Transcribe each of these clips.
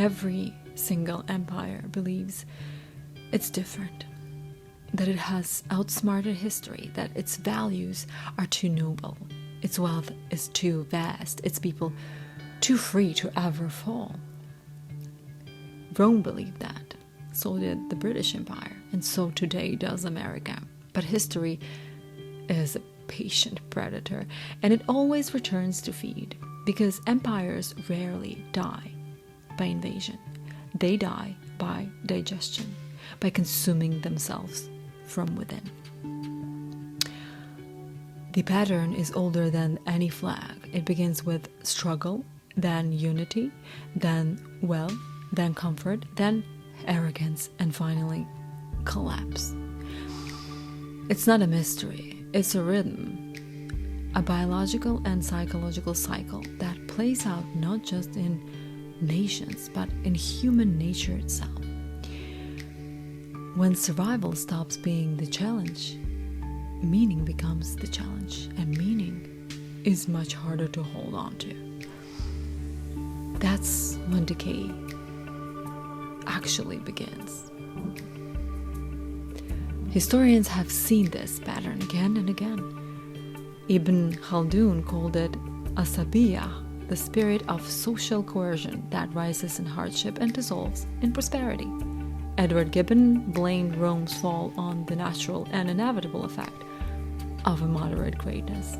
every single empire believes it's different, that it has outsmarted history, that its values are too noble, its wealth is too vast, its people too free to ever fall. Rome believed that, so did the British Empire, and so today does America. But history is a patient predator, and it always returns to feed, because empires rarely die by invasion. They die by digestion, by consuming themselves from within. The pattern is older than any flag. It begins with struggle, then unity, then wealth, then comfort, then arrogance, and finally collapse. It's not a mystery, it's a rhythm, a biological and psychological cycle that plays out not just in nations, but in human nature itself. When survival stops being the challenge, meaning becomes the challenge, and meaning is much harder to hold on to. That's when decay actually begins. Historians have seen this pattern again and again. Ibn Khaldun called it asabiyah, the spirit of social coercion that rises in hardship and dissolves in prosperity. Edward Gibbon blamed Rome's fall on the natural and inevitable effect of a moderate greatness.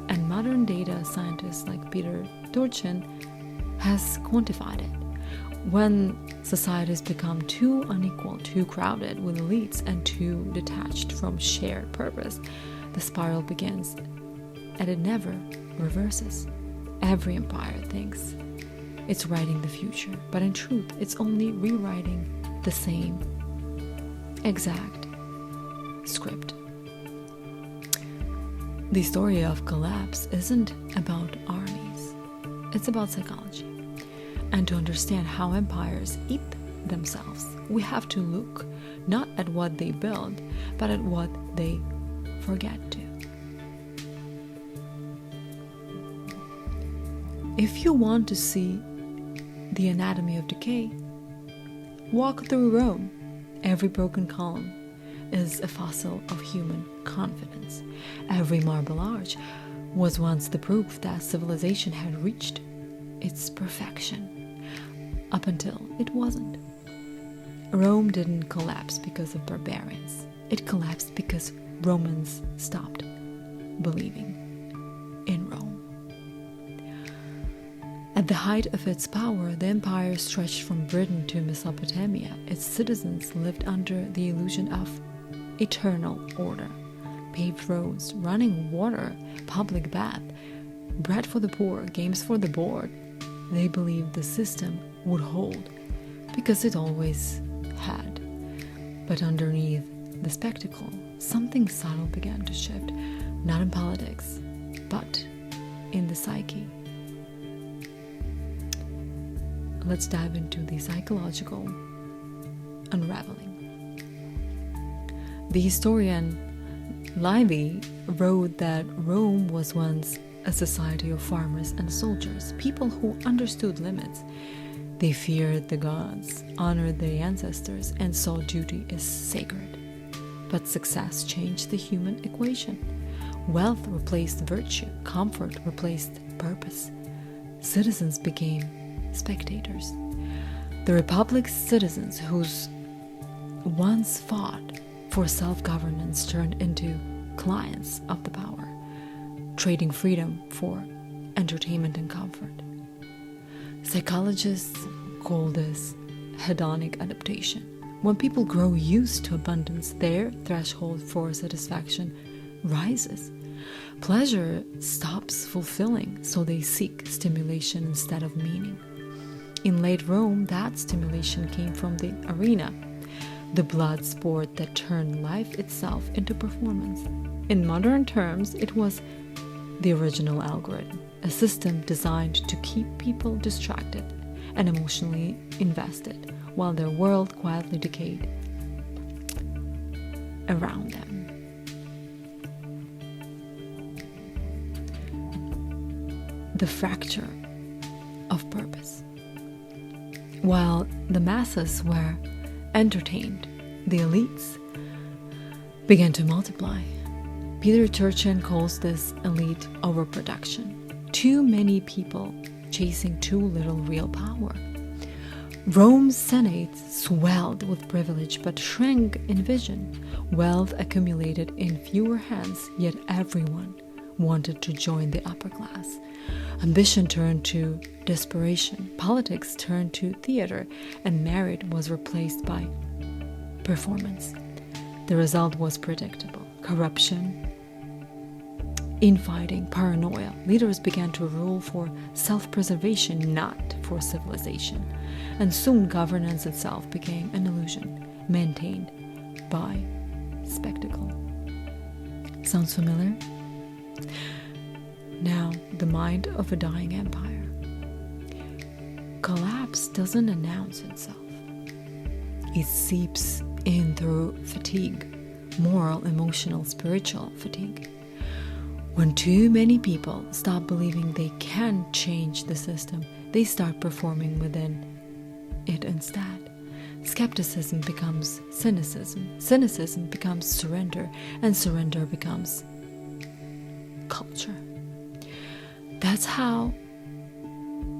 And modern data scientists like Peter Turchin has quantified it. When societies become too unequal, too crowded with elites, and too detached from shared purpose, the spiral begins, and it never reverses. Every empire thinks it's writing the future, but in truth, it's only rewriting the same exact script. The story of collapse isn't about armies, it's about psychology. And to understand how empires eat themselves, we have to look not at what they build, but at what they forget to. If you want to see the anatomy of decay, walk through Rome. Every broken column is a fossil of human confidence. Every marble arch was once the proof that civilization had reached its perfection, up until it wasn't. Rome didn't collapse because of barbarians. It collapsed because Romans stopped believing in Rome. At the height of its power, the empire stretched from Britain to Mesopotamia. Its citizens lived under the illusion of eternal order. Paved roads, running water, public bath, bread for the poor, games for the bored. They believed the system would hold because it always had. But underneath the spectacle, something subtle began to shift, not in politics, but in the psyche. Let's dive into the psychological unraveling. The historian Livy wrote that Rome was once a society of farmers and soldiers, people who understood limits. They feared the gods, honored their ancestors, and saw duty as sacred. But success changed the human equation. Wealth replaced virtue, comfort replaced purpose. Citizens became spectators. The Republic's citizens, whose once fought for self-governance, turned into clients of the power, trading freedom for entertainment and comfort. Psychologists call this hedonic adaptation. When people grow used to abundance, their threshold for satisfaction rises. Pleasure stops fulfilling, so they seek stimulation instead of meaning. In late Rome, that stimulation came from the arena, the blood sport that turned life itself into performance. In modern terms, it was the original algorithm, a system designed to keep people distracted and emotionally invested while their world quietly decayed around them. The fracture of purpose. While the masses were entertained, the elites began to multiply. Peter Turchin calls this elite overproduction. Too many people chasing too little real power. Rome's Senate swelled with privilege but shrank in vision. Wealth accumulated in fewer hands, yet everyone wanted to join the upper class. Ambition turned to desperation, politics turned to theater, and merit was replaced by performance. The result was predictable: corruption, infighting, paranoia. Leaders began to rule for self-preservation, not for civilization. And soon governance itself became an illusion, maintained by spectacle. Sounds familiar? Now, the mind of a dying empire. Collapse doesn't announce itself. It seeps in through fatigue, moral, emotional, spiritual fatigue. When too many people stop believing they can change the system, they start performing within it instead. Skepticism becomes cynicism, cynicism becomes surrender, and surrender becomes culture. That's how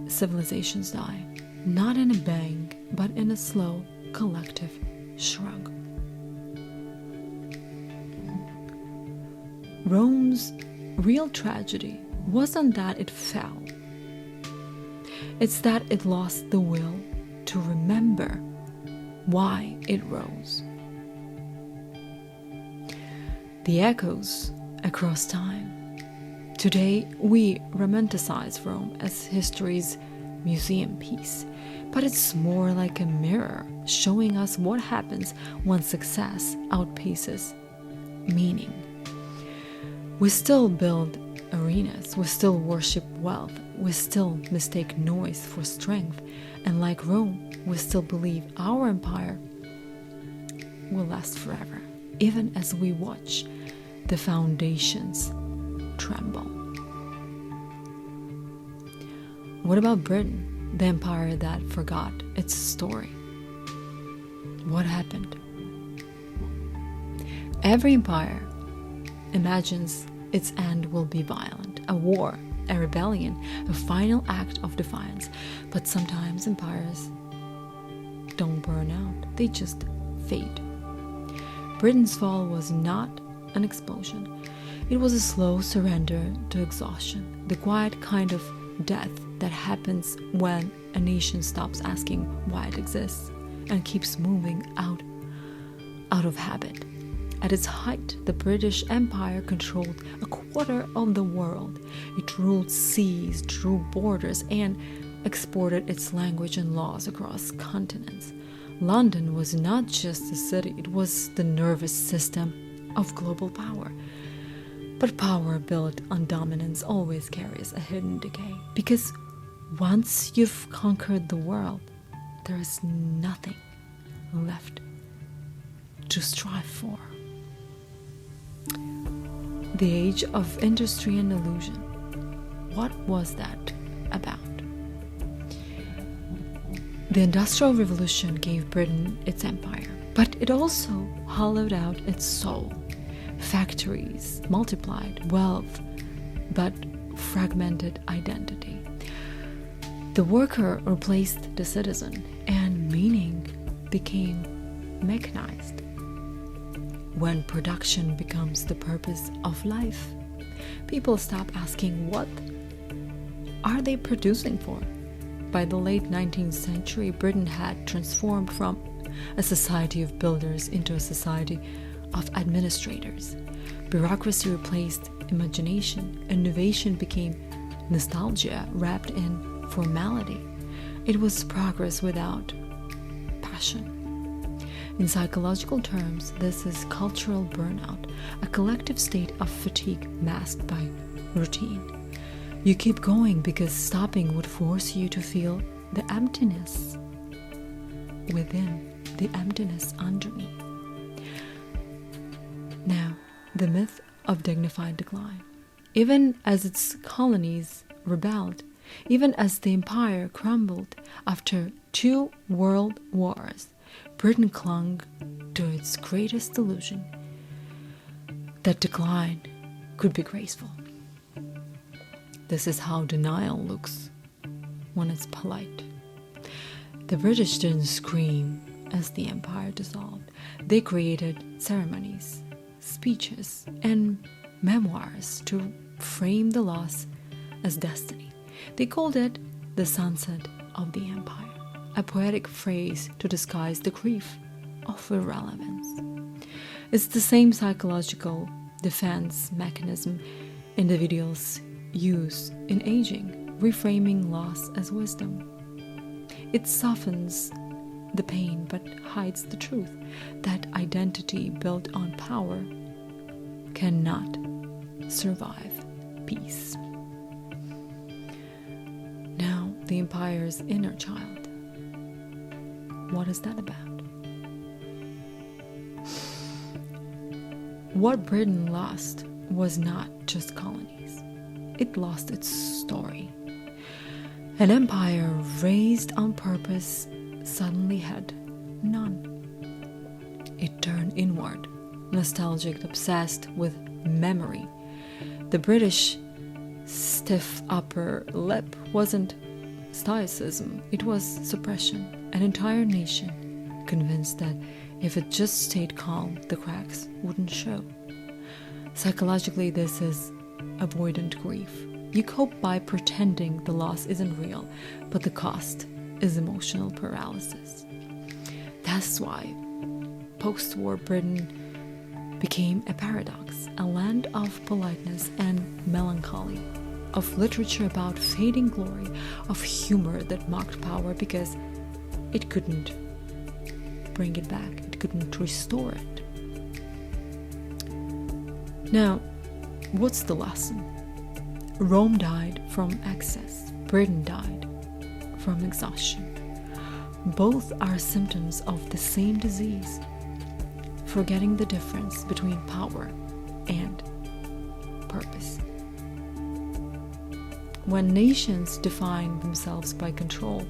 civilizations die, not in a bang, but in a slow, collective shrug. Rome's real tragedy wasn't that it fell. It's that it lost the will to remember why it rose. The echoes across time. Today, we romanticize Rome as history's museum piece, but it's more like a mirror showing us what happens when success outpaces meaning. We still build arenas, we still worship wealth, we still mistake noise for strength, and like Rome, we still believe our empire will last forever, even as we watch the foundations tremble. What about Britain, the empire that forgot its story? What happened? Every empire imagines its end will be violent, a war, a rebellion, a final act of defiance. But sometimes empires don't burn out, they just fade. Britain's fall was not an explosion. It was a slow surrender to exhaustion, the quiet kind of death that happens when a nation stops asking why it exists and keeps moving out of habit. At its height, the British Empire controlled a quarter of the world. It ruled seas, drew borders, and exported its language and laws across continents. London was not just a city, it was the nervous system of global power. But power built on dominance always carries a hidden decay, because once you've conquered the world, there is nothing left to strive for. The age of industry and illusion. What was that about? The Industrial Revolution gave Britain its empire, but it also hollowed out its soul. Factories multiplied wealth, but fragmented identity. The worker replaced the citizen, and meaning became mechanized. When production becomes the purpose of life, people stop asking what are they producing for. By the late 19th century, Britain had transformed from a society of builders into a society of administrators. Bureaucracy replaced imagination. Innovation became nostalgia wrapped in formality. It was progress without passion. In psychological terms, this is cultural burnout, a collective state of fatigue masked by routine. You keep going because stopping would force you to feel the emptiness within, the emptiness underneath. Now, the myth of dignified decline. Even as its colonies rebelled, Even as the empire crumbled after 2 world wars, Britain clung to its greatest illusion, that decline could be graceful. This is how denial looks when it's polite. The British didn't scream as the empire dissolved. They created ceremonies, speeches, and memoirs to frame the loss as destiny. They called it the sunset of the empire, a poetic phrase to disguise the grief of irrelevance. It's the same psychological defense mechanism individuals use in aging, reframing loss as wisdom. It softens the pain but hides the truth that identity built on power cannot survive peace. Now, the empire's inner child. What is that about? What Britain lost was not just colonies. It lost its story. An empire raised on purpose suddenly had none. It turned inward, nostalgic, obsessed with memory. The British stiff upper lip wasn't stoicism, it was suppression. An entire nation convinced that if it just stayed calm, the cracks wouldn't show. Psychologically, this is avoidant grief. You cope by pretending the loss isn't real, but the cost is emotional paralysis. That's why post-war Britain became a paradox, a land of politeness and melancholy, of literature about fading glory, of humor that mocked power because it couldn't bring it back, it couldn't restore it. Now, what's the lesson? Rome died from excess, Britain died from exhaustion. Both are symptoms of the same disease, forgetting the difference between power and purpose. When nations define themselves by control,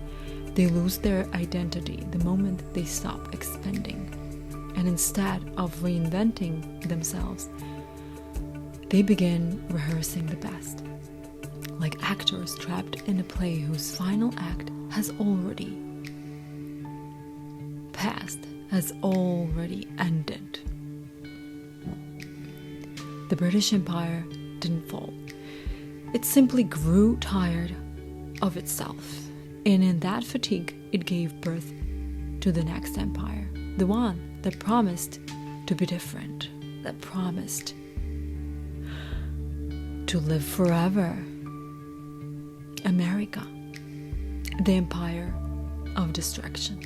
they lose their identity the moment they stop expending. And instead of reinventing themselves, they begin rehearsing the best, like actors trapped in a play whose final act has already passed, has already ended. The British Empire didn't fall. It simply grew tired of itself, and in that fatigue, it gave birth to the next empire, the one that promised to be different, that promised to live forever. America, the empire of destruction.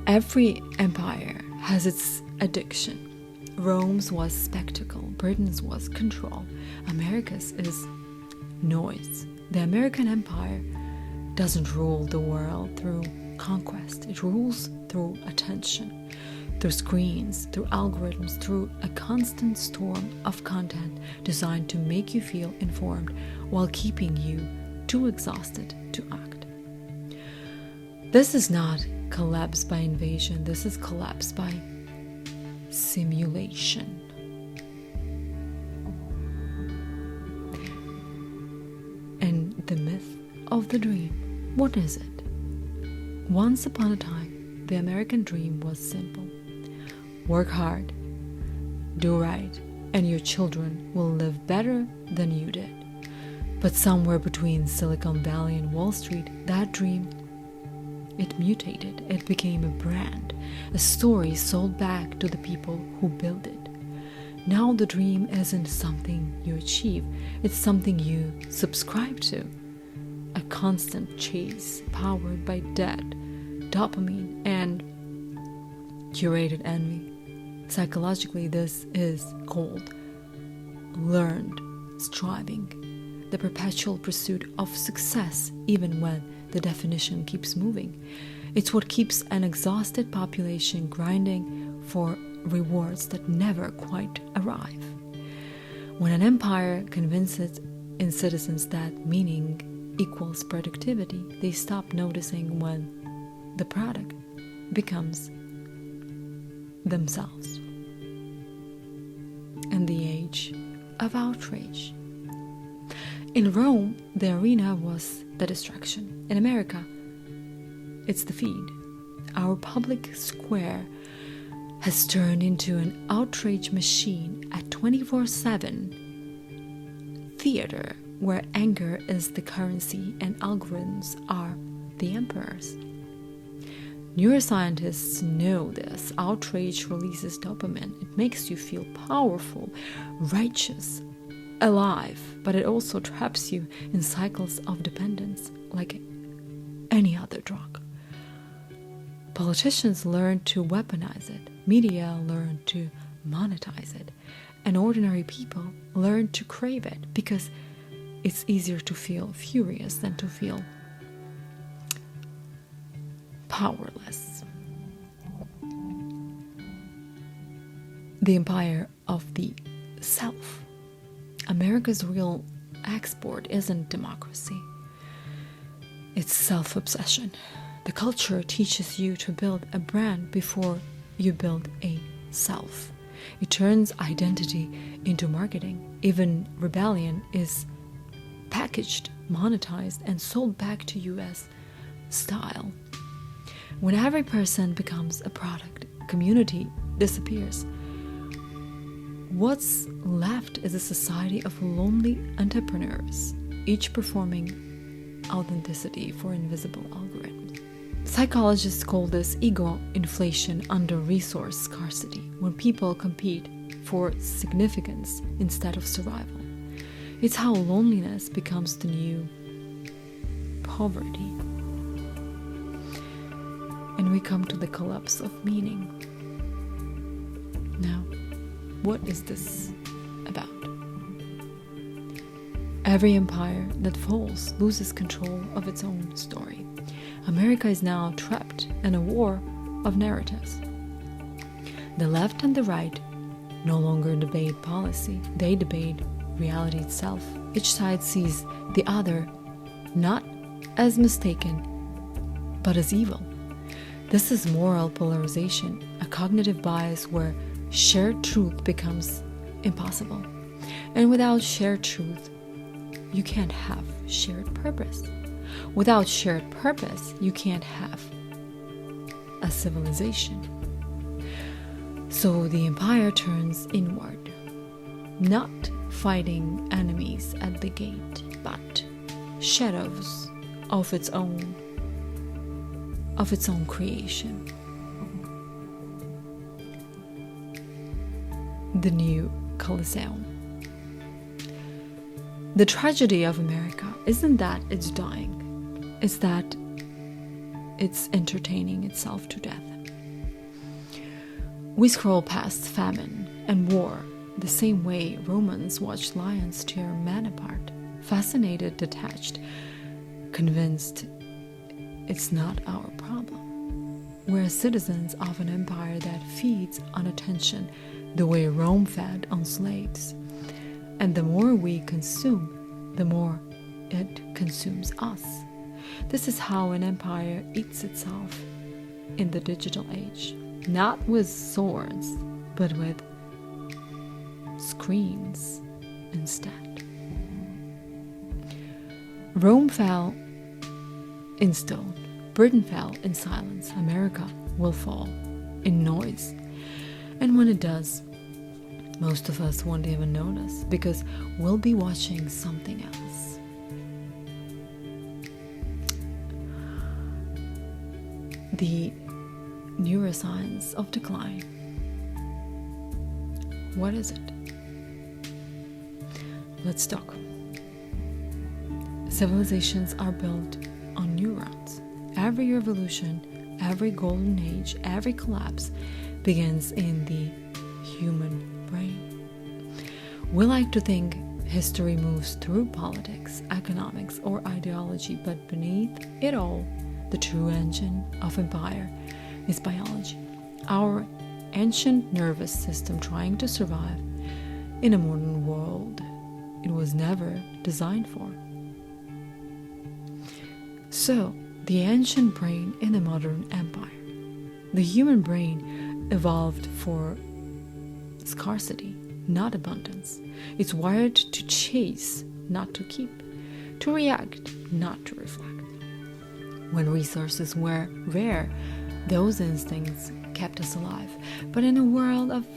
Every empire has its addiction. Rome's was spectacle, Britain's was control, America's is noise. The American empire doesn't rule the world through conquest, it rules through attention, through screens, through algorithms, through a constant storm of content designed to make you feel informed while keeping you too exhausted to act. This is not collapse by invasion, this is collapse by simulation. And the myth of the dream, what is it? Once upon a time, the American dream was simple. Work hard, do right, and your children will live better than you did. But somewhere between Silicon Valley and Wall Street, that dream, it mutated. It became a brand, a story sold back to the people who built it. Now the dream isn't something you achieve, it's something you subscribe to. A constant chase powered by debt, dopamine, and curated envy. Psychologically, this is called learned striving, the perpetual pursuit of success even when the definition keeps moving. It's what keeps an exhausted population grinding for rewards that never quite arrive. When an empire convinces its citizens that meaning equals productivity, they stop noticing when the product becomes themselves. In the age of outrage. In Rome, the arena was the destruction. In America, it's the feed. Our public square has turned into an outrage machine at 24/7 theater where anger is the currency and algorithms are the emperors. Neuroscientists know this. Outrage releases dopamine. It makes you feel powerful, righteous, alive, but it also traps you in cycles of dependence like any other drug. Politicians learn to weaponize it. Media learn to monetize it. And ordinary people learn to crave it because it's easier to feel furious than to feel powerless. The empire of the self. America's real export isn't democracy. It's self-obsession. The culture teaches you to build a brand before you build a self. It turns identity into marketing. Even rebellion is packaged, monetized, and sold back to you as style. When every person becomes a product, community disappears. What's left is a society of lonely entrepreneurs, each performing authenticity for invisible algorithms. Psychologists call this ego inflation under resource scarcity, when people compete for significance instead of survival. It's how loneliness becomes the new poverty. And we come to the collapse of meaning. Now, what is this about? Every empire that falls loses control of its own story. America is now trapped in a war of narratives. The left and the right no longer debate policy, they debate reality itself. Each side sees the other not as mistaken, but as evil. This is moral polarization, a cognitive bias where shared truth becomes impossible. And without shared truth, you can't have shared purpose. Without shared purpose, you can't have a civilization. So the empire turns inward, not fighting enemies at the gate, but shadows of its own creation. The new Colosseum. The tragedy of America isn't that it's dying, it's that it's entertaining itself to death. We scroll past famine and war the same way Romans watched lions tear men apart, fascinated, detached, convinced it's not our problem. We're citizens of an empire that feeds on attention the way Rome fed on slaves. And the more we consume, the more it consumes us. This is how an empire eats itself in the digital age. Not with swords, but with screens instead. Rome fell in stone. Britain fell in silence. America will fall in noise. And when it does, most of us won't even notice because we'll be watching something else. The Neuroscience of Decline. What is it? Let's talk. Civilizations are built on neurons. Every revolution, every golden age, every collapse begins in the human brain. We like to think history moves through politics, economics, or ideology, but beneath it all, the true engine of empire is biology. Our ancient nervous system trying to survive in a modern world it was never designed for. So, the ancient brain in the modern empire. The human brain evolved for scarcity, not abundance. It's wired to chase, not to keep, to react, not to reflect. When resources were rare, those instincts kept us alive. But in a world of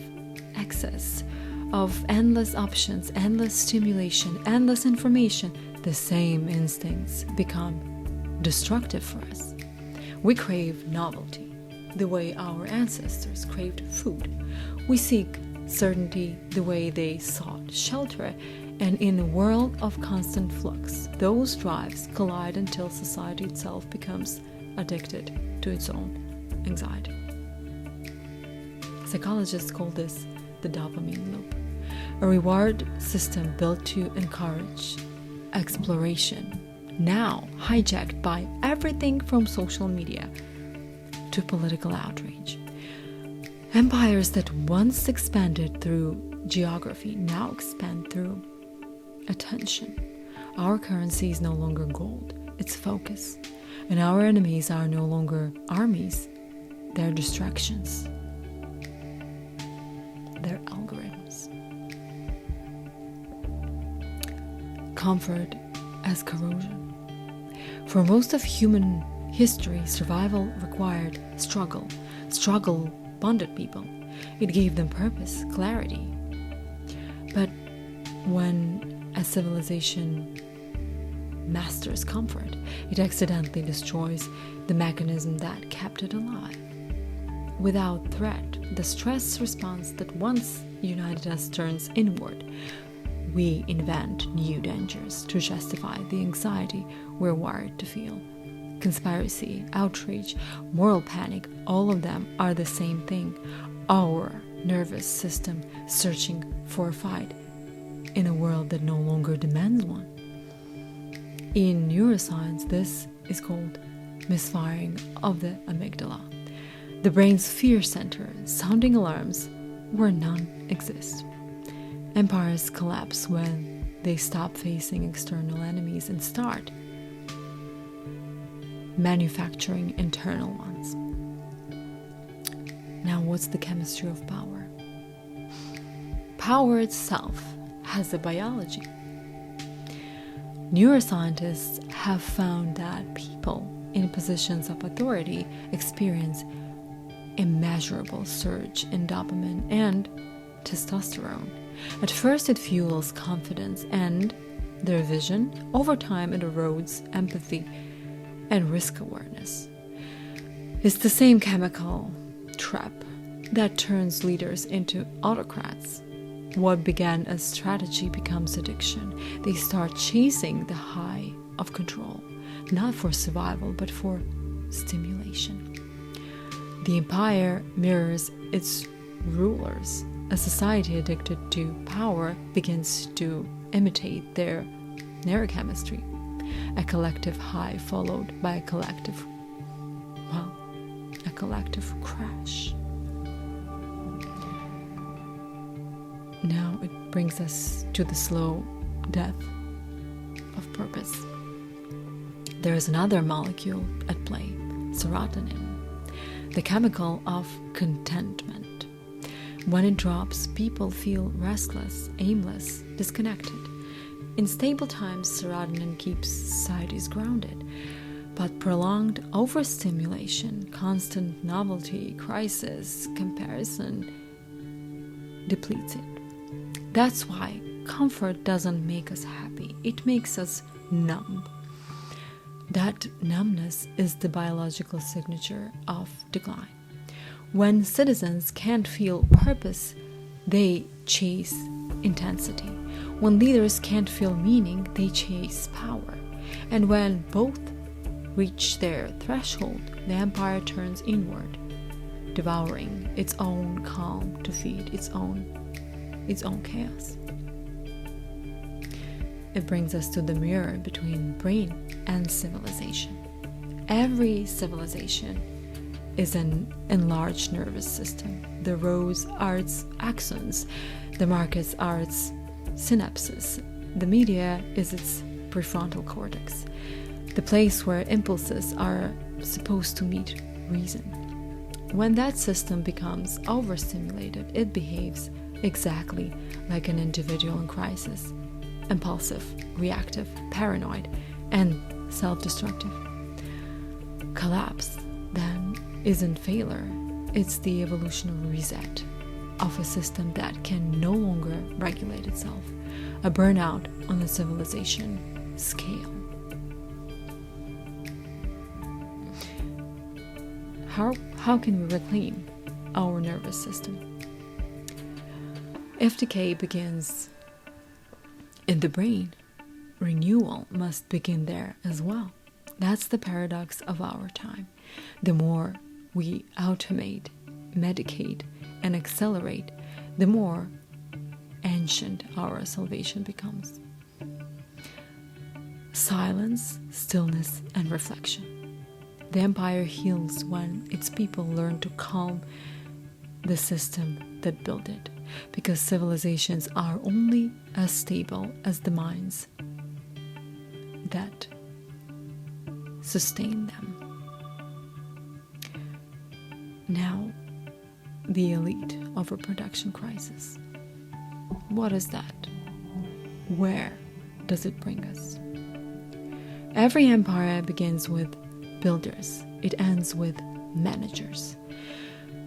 excess, of endless options, endless stimulation, endless information, the same instincts become destructive for us. We crave novelty, the way our ancestors craved food. We seek certainty the way they sought shelter, and in a world of constant flux, those drives collide until society itself becomes addicted to its own anxiety. Psychologists call this the dopamine loop, a reward system built to encourage exploration, now hijacked by everything from social media to political outrage. Empires that once expanded through geography now expand through attention. Our currency is no longer gold, it's focus. And our enemies are no longer armies, they're distractions. They're algorithms. Comfort as corrosion. For most of human history, survival required struggle. Struggle bonded people. It gave them purpose, clarity. But when a civilization masters comfort, it accidentally destroys the mechanism that kept it alive. Without threat, the stress response that once united us turns inward. We invent new dangers to justify the anxiety we're wired to feel. Conspiracy, outrage, moral panic, all of them are the same thing. Our nervous system searching for a fight in a world that no longer demands one. In neuroscience, this is called misfiring of the amygdala, the brain's fear center, sounding alarms where none exist. Empires collapse when they stop facing external enemies and start manufacturing internal ones. Now, what's the chemistry of power? Power itself has a biology. Neuroscientists have found that people in positions of authority experience immeasurable surge in dopamine and testosterone. At first it fuels confidence and their vision. Over time it erodes empathy and risk awareness. It's the same chemical trap that turns leaders into autocrats. What began as strategy becomes addiction. They start chasing the high of control, not for survival, but for stimulation. The empire mirrors its rulers. A society addicted to power begins to imitate their neurochemistry. A collective high followed by a collective crash. Now it brings us to the slow death of purpose. There is another molecule at play, serotonin, the chemical of contentment. When it drops, people feel restless, aimless, disconnected. In stable times, serotonin keeps societies grounded, but prolonged overstimulation, constant novelty, crisis, comparison depletes it. That's why comfort doesn't make us happy. It makes us numb. That numbness is the biological signature of decline. When citizens can't feel purpose, they chase intensity. When leaders can't feel meaning, they chase power. And when both reach their threshold, the empire turns inward, devouring its own calm to feed its own chaos. It brings us to the mirror between brain and civilization. Every civilization is an enlarged nervous system. The roads are its axons. The markets are its synapses. The media is its prefrontal cortex, the place where impulses are supposed to meet reason. When that system becomes overstimulated, it behaves exactly like an individual in crisis: impulsive, reactive, paranoid, and self-destructive. Collapse, then, isn't failure. It's the evolutionary reset of a system that can no longer regulate itself, a burnout on the civilization scale. How can we reclaim our nervous system? If decay begins in the brain, renewal must begin there as well. That's the paradox of our time. The more we automate, medicate, and accelerate, the more ancient our salvation becomes. Silence, stillness, and reflection. The empire heals when its people learn to calm the system that built it, because civilizations are only as stable as the minds that sustain them. Now, the elite overproduction crisis. What is that? Where does it bring us? Every empire begins with builders. It ends with managers.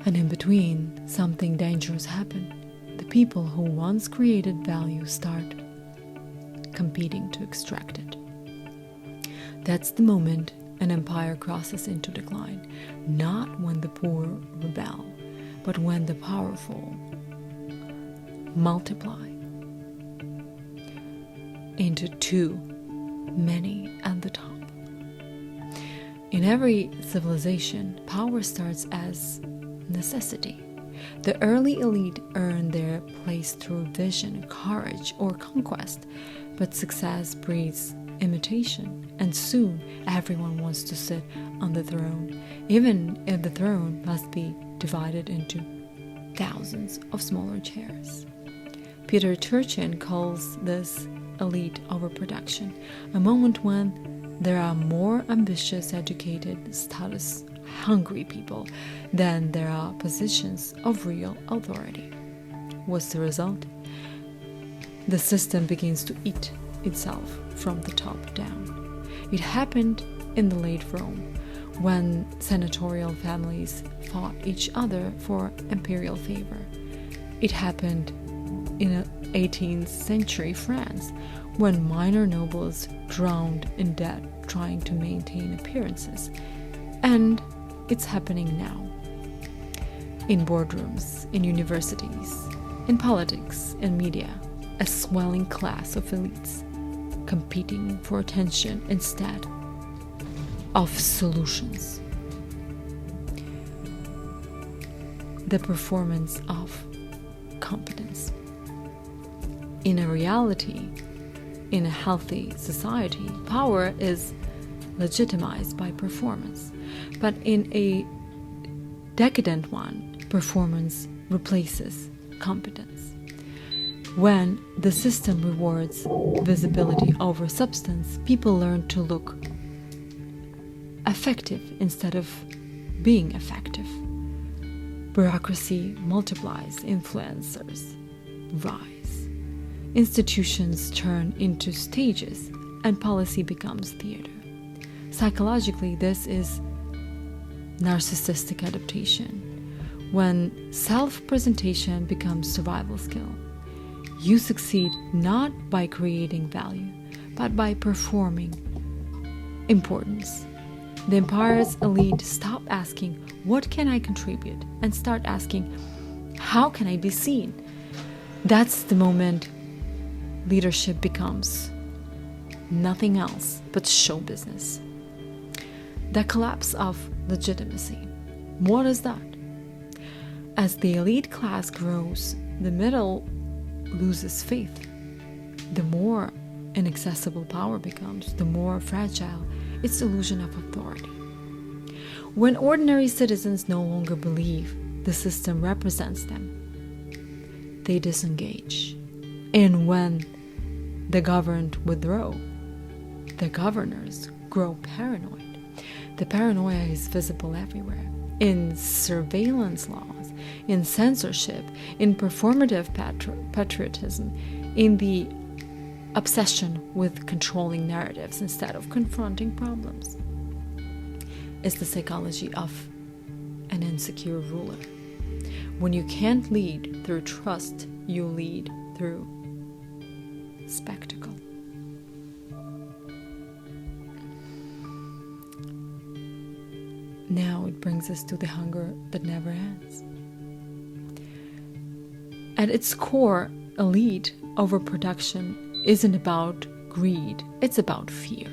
And in between, something dangerous happens. The people who once created value start competing to extract it. That's the moment an empire crosses into decline, not when the poor rebel, but when the powerful multiply into too many at the top. In every civilization, power starts as necessity. The early elite earn their place through vision, courage, or conquest, but success breeds imitation, and soon everyone wants to sit on the throne, even if the throne must be divided into thousands of smaller chairs. Peter Turchin calls this elite overproduction, a moment when there are more ambitious, educated, status-hungry people than there are positions of real authority. What's the result? The system begins to eat itself from the top down. It happened in the late Rome, when senatorial families fought each other for imperial favor. It happened in 18th century France, when minor nobles drowned in debt trying to maintain appearances. And it's happening now. In boardrooms, in universities, in politics and media, a swelling class of elites competing for attention instead of solutions. The performance of competence. In a reality, in a healthy society, power is legitimized by performance. But in a decadent one, performance replaces competence. When the system rewards visibility over substance, people learn to look effective instead of being effective. Bureaucracy multiplies, influencers rise. Institutions turn into stages, and policy becomes theater. Psychologically, this is narcissistic adaptation, when self-presentation becomes survival skill. You succeed not by creating value, but by performing importance. The empire's elite stop asking, what can I contribute? And start asking, how can I be seen? That's the moment leadership becomes nothing else but show business. The collapse of legitimacy. What is that? As the elite class grows, the middle loses faith. The more inaccessible power becomes, the more fragile its illusion of authority. When ordinary citizens no longer believe the system represents them, they disengage. And when the governed withdraw, the governors grow paranoid. The paranoia is visible everywhere, in surveillance laws, in censorship, in performative patriotism, in the obsession with controlling narratives instead of confronting problems. It's the psychology of an insecure ruler. When you can't lead through trust, you lead through spectacle. Now it brings us to the hunger that never ends. At its core, elite overproduction isn't about greed, it's about fear.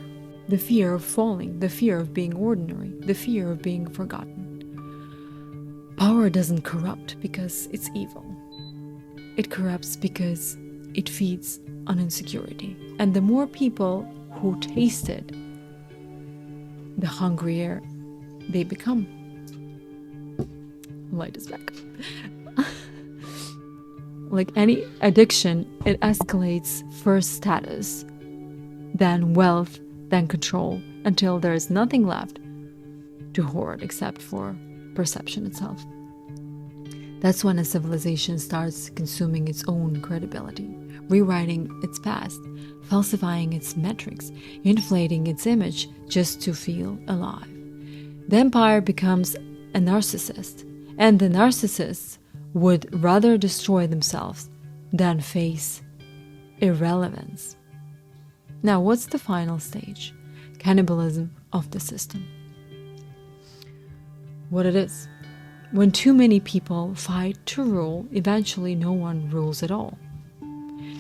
The fear of falling, the fear of being ordinary, the fear of being forgotten. Power doesn't corrupt because it's evil. It corrupts because it feeds on insecurity. And the more people who taste it, the hungrier they become. Light is back. Like any addiction, it escalates first status, then wealth, then control, until there is nothing left to hoard except for perception itself. That's when a civilization starts consuming its own credibility, rewriting its past, falsifying its metrics, inflating its image just to feel alive. The empire becomes a narcissist, and the narcissists would rather destroy themselves than face irrelevance. Now, what's the final stage? Cannibalism of the system. What it is? When too many people fight to rule, eventually no one rules at all.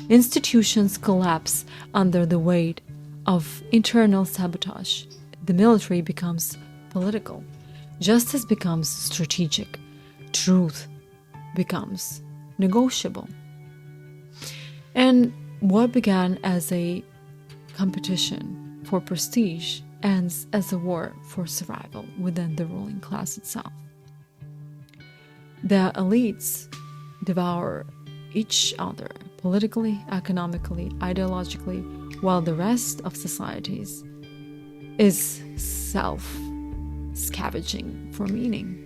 Institutions collapse under the weight of internal sabotage. The military becomes political. Justice becomes strategic. Truth becomes negotiable. And what began as a competition for prestige ends as a war for survival within the ruling class itself. The elites devour each other politically, economically, ideologically, while the rest of societies is self-scavenging for meaning.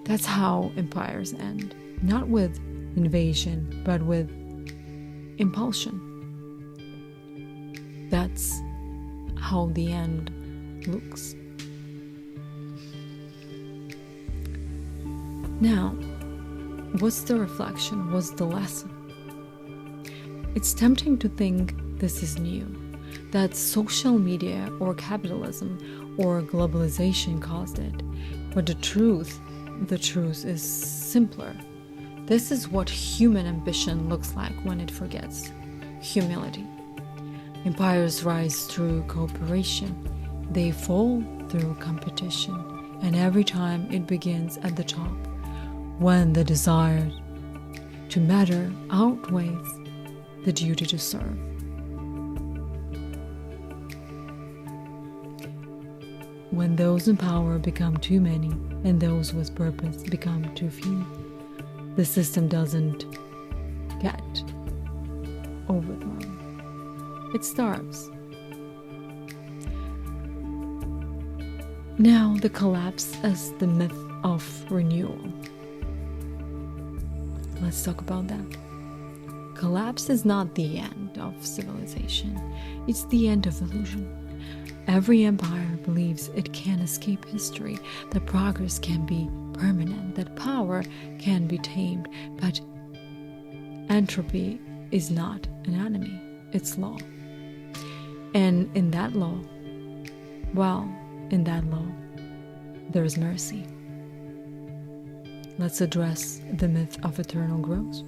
That's how empires end, not with invasion, but with impulsion. That's how the end looks. Now, what's the reflection? What's the lesson? It's tempting to think this is new, that social media or capitalism or globalization caused it. But the truth is simpler. This is what human ambition looks like when it forgets humility. Empires rise through cooperation. They fall through competition. And every time it begins at the top, when the desire to matter outweighs the duty to serve. When those in power become too many and those with purpose become too few, the system doesn't get overthrown. It starves. Now, the collapse as the myth of renewal. Let's talk about that. Collapse is not the end of civilization. It's the end of illusion. Every empire believes it can escape history, that progress can be permanent, that power can be tamed, but entropy is not an enemy, it's law. And in that law, there is mercy. Let's address the myth of eternal growth.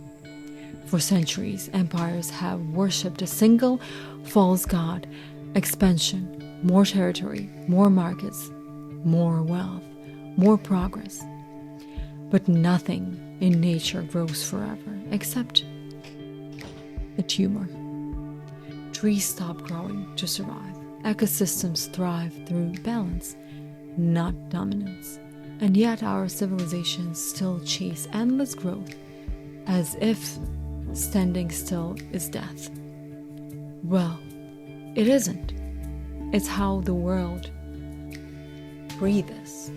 For centuries, empires have worshipped a single false god: expansion, more territory, more markets, more wealth, more progress. But nothing in nature grows forever except a tumor. Trees stop growing to survive. Ecosystems thrive through balance. not dominance. And yet our civilizations still chase endless growth as if standing still is death. Well, it isn't. It's how the world breathes.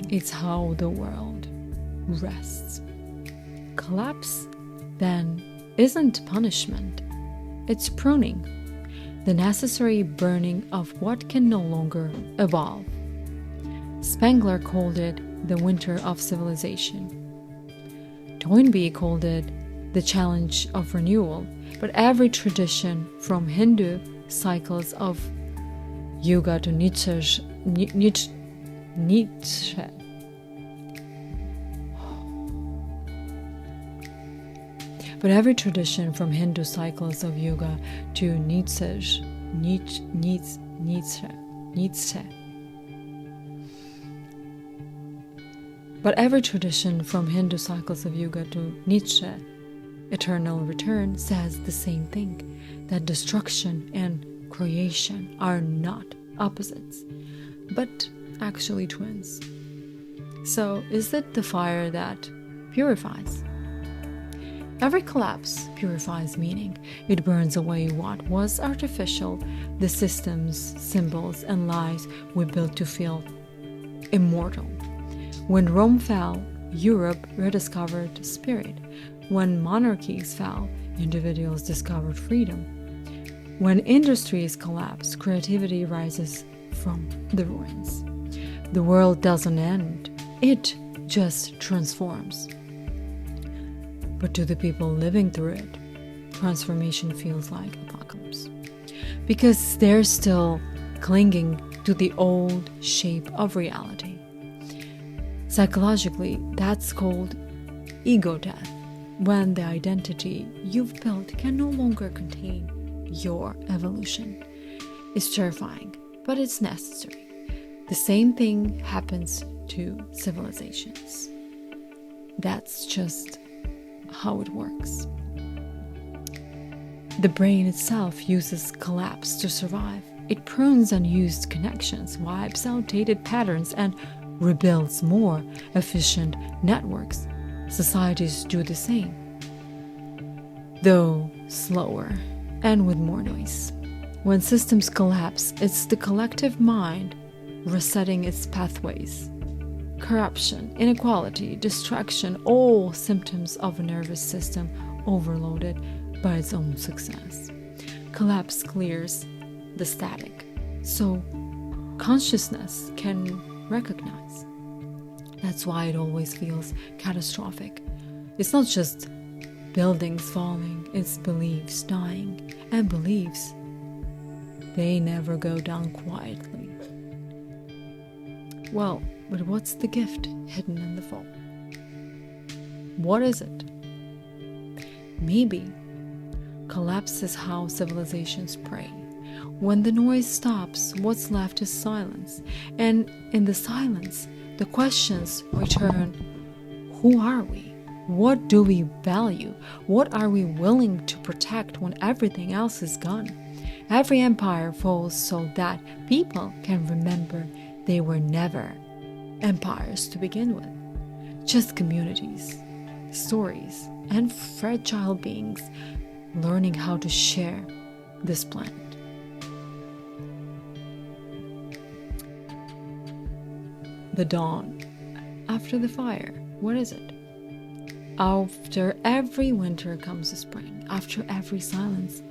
It's how the world rests. Collapse, then, isn't punishment. It's pruning, the necessary burning of what can no longer evolve. Spengler called it the winter of civilization. Toynbee called it the challenge of renewal, but every tradition from Hindu cycles of Yuga to Nietzsche. But every tradition from Hindu cycles of Yuga to Nietzsche. But every tradition from Hindu cycles of Yuga to Nietzsche, eternal return, says the same thing, that destruction and creation are not opposites, but actually twins. So is it the fire that purifies? Every collapse purifies meaning. It burns away what was artificial, the systems, symbols, and lies we built to feel immortal. When Rome fell, Europe rediscovered spirit. When monarchies fell, individuals discovered freedom. When industries collapse, creativity rises from the ruins. The world doesn't end, it just transforms. But to the people living through it, transformation feels like apocalypse. Because they're still clinging to the old shape of reality. Psychologically, that's called ego death, when the identity you've built can no longer contain your evolution. It's terrifying, but it's necessary. The same thing happens to civilizations. That's just how it works. The brain itself uses collapse to survive. It prunes unused connections, wipes out dated patterns, and rebuilds more efficient networks. Societies do the same, though slower and with more noise. When systems collapse, it's the collective mind resetting its pathways. Corruption, inequality, distraction, all symptoms of a nervous system overloaded by its own success. Collapse clears the static, so consciousness can recognize. That's why it always feels catastrophic. It's not just buildings falling, it's beliefs dying, and beliefs, they never go down quietly. Well, but what's the gift hidden in the fall? What is it? Maybe collapse is how civilizations pray. When the noise stops, what's left is silence. And in the silence, the questions return. Who are we? What do we value? What are we willing to protect when everything else is gone? Every empire falls so that people can remember they were never empires to begin with. Just communities, stories, and fragile beings learning how to share this planet. The dawn. After the fire, what is it? After every winter comes a spring. After every silence,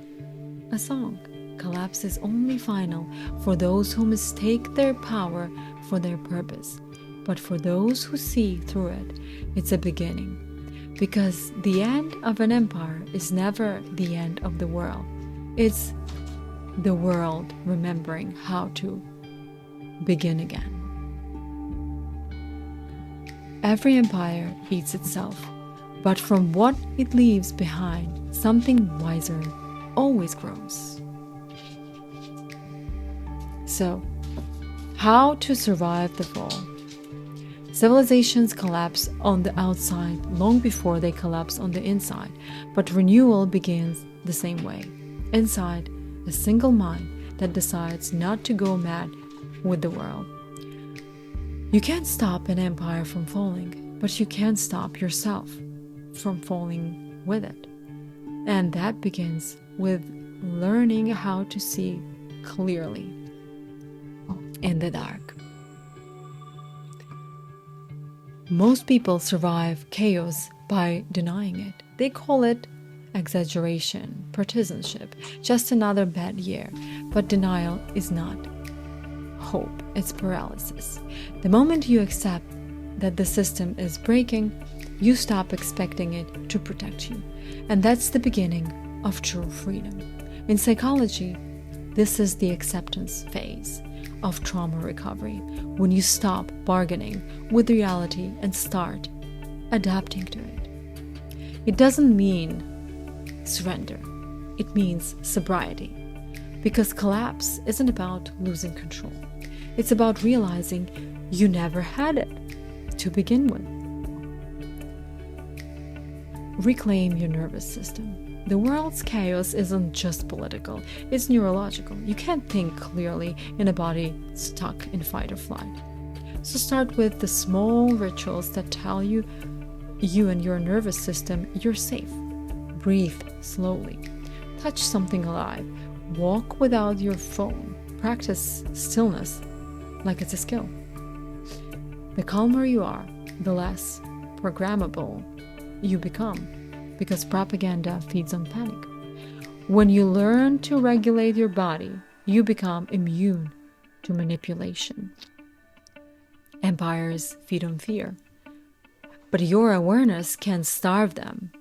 a song. Collapse is only final for those who mistake their power for their purpose. But for those who see through it, it's a beginning. Because the end of an empire is never the end of the world. It's the world remembering how to begin again. Every empire eats itself, but from what it leaves behind, something wiser always grows. So, how to survive the fall? Civilizations collapse on the outside long before they collapse on the inside, but renewal begins the same way. Inside, a single mind that decides not to go mad with the world. You can't stop an empire from falling, but you can stop yourself from falling with it. And that begins with learning how to see clearly in the dark. Most people survive chaos by denying it. They call it exaggeration, partisanship, just another bad year. But denial is not hope, it's paralysis. The moment you accept that the system is breaking, you stop expecting it to protect you. And that's the beginning of true freedom. In psychology, this is the acceptance phase of trauma recovery, when you stop bargaining with reality and start adapting to it. It doesn't mean surrender, it means sobriety, because collapse isn't about losing control. It's about realizing you never had it to begin with. Reclaim your nervous system. The world's chaos isn't just political, it's neurological. You can't think clearly in a body stuck in fight or flight. So start with the small rituals that tell you and your nervous system you're safe. Breathe slowly. Touch something alive. Walk without your phone. Practice stillness like it's a skill. The calmer you are, the less programmable you become, because propaganda feeds on panic. When you learn to regulate your body, you become immune to manipulation. Empires feed on fear, but your awareness can starve them.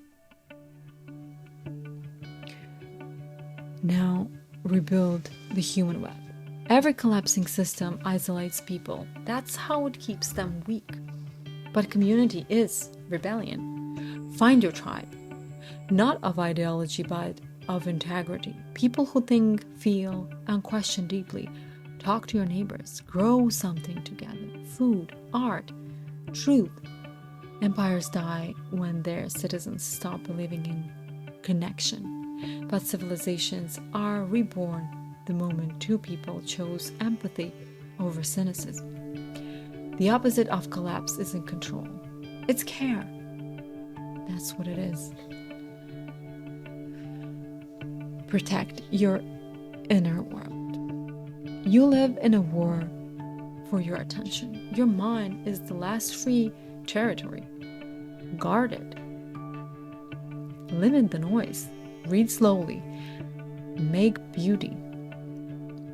Now, rebuild the human web. Every collapsing system isolates people. That's how it keeps them weak. But community is rebellion. Find your tribe. Not of ideology, but of integrity. People who think, feel, and question deeply. Talk to your neighbors. Grow something together. Food, art, truth. Empires die when their citizens stop believing in connection. But civilizations are reborn the moment two people chose empathy over cynicism. The opposite of collapse isn't control. It's care. That's what it is. Protect your inner world. You live in a war for your attention. Your mind is the last free territory. Guard it. Limit the noise. Read slowly. Make beauty,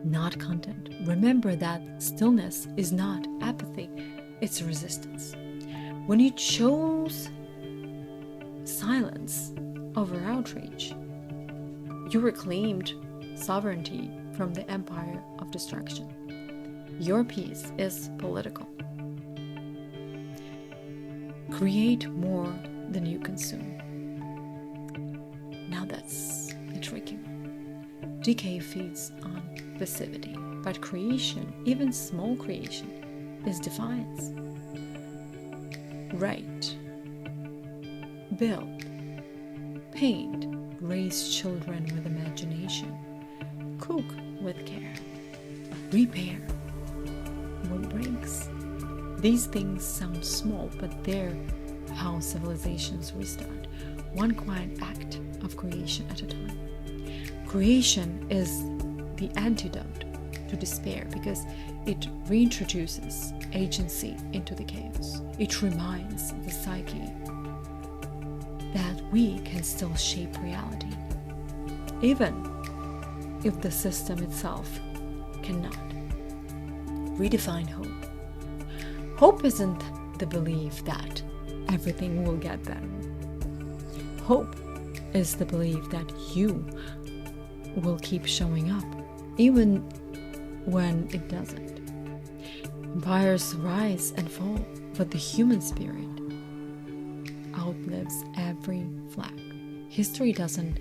not content. Remember that stillness is not apathy, it's resistance. When you chose silence over outrage, you reclaimed sovereignty from the empire of destruction. Your peace is political. Create more than you consume. Now that's the tricky one. Decay feeds on passivity, but creation, even small creation, is defiance. Write, build, paint, raise children with imagination, cook with care, repair what breaks. These things sound small, but they're how civilizations restart, one quiet act of creation at a time. Creation is the antidote to despair because it reintroduces agency into the chaos. It reminds the psyche that we can still shape reality, even if the system itself cannot. Redefine hope. Hope isn't the belief that everything will get better. Hope is the belief that you will keep showing up, even when it doesn't. Empires rise and fall, but the human spirit outlives every flag. History doesn't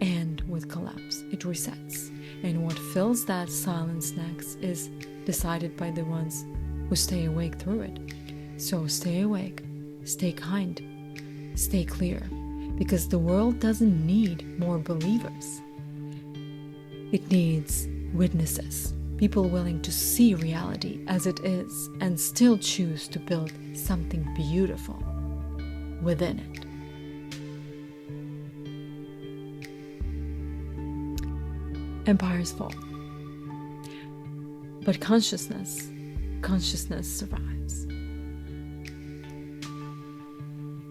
end with collapse, it resets. And what fills that silence next is decided by the ones who stay awake through it. So stay awake, stay kind, stay clear, because the world doesn't need more believers. It needs witnesses. People willing to see reality as it is and still choose to build something beautiful within it. Empires fall, but consciousness survives.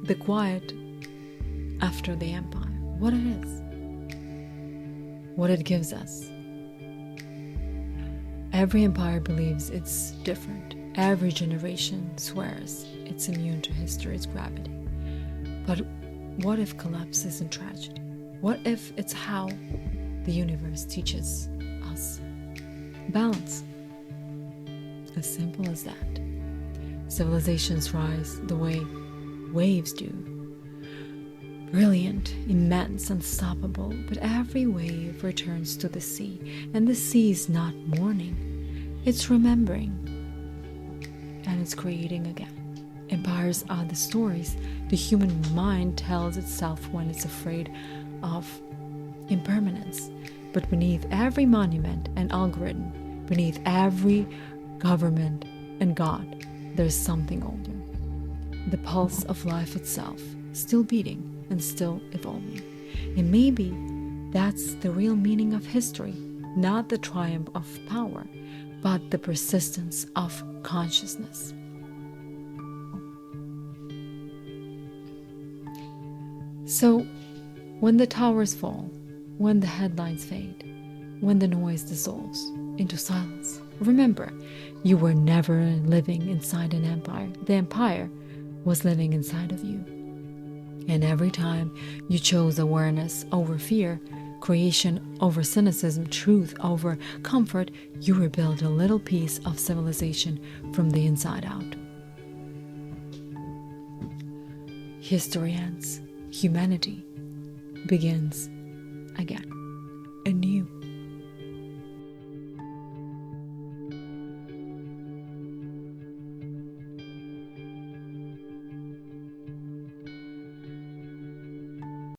The quiet after the empire, what it is, what it gives us. Every empire believes it's different. Every generation swears it's immune to history's gravity. But what if collapse isn't tragedy? What if it's how the universe teaches us balance? As simple as that. Civilizations rise the way waves do. Brilliant, immense, unstoppable, but every wave returns to the sea, and the sea is not mourning, it's remembering, and it's creating again. Empires are the stories the human mind tells itself when it's afraid of impermanence. But beneath every monument and algorithm, beneath every government and God, there's something older. The pulse of life itself, still beating and still evolving. And maybe that's the real meaning of history, not the triumph of power, but the persistence of consciousness. So, when the towers fall, when the headlines fade, when the noise dissolves into silence, remember, you were never living inside an empire. The empire was living inside of you. And every time you chose awareness over fear, creation over cynicism, truth over comfort, you rebuilt a little piece of civilization from the inside out. History ends. Humanity begins again, anew.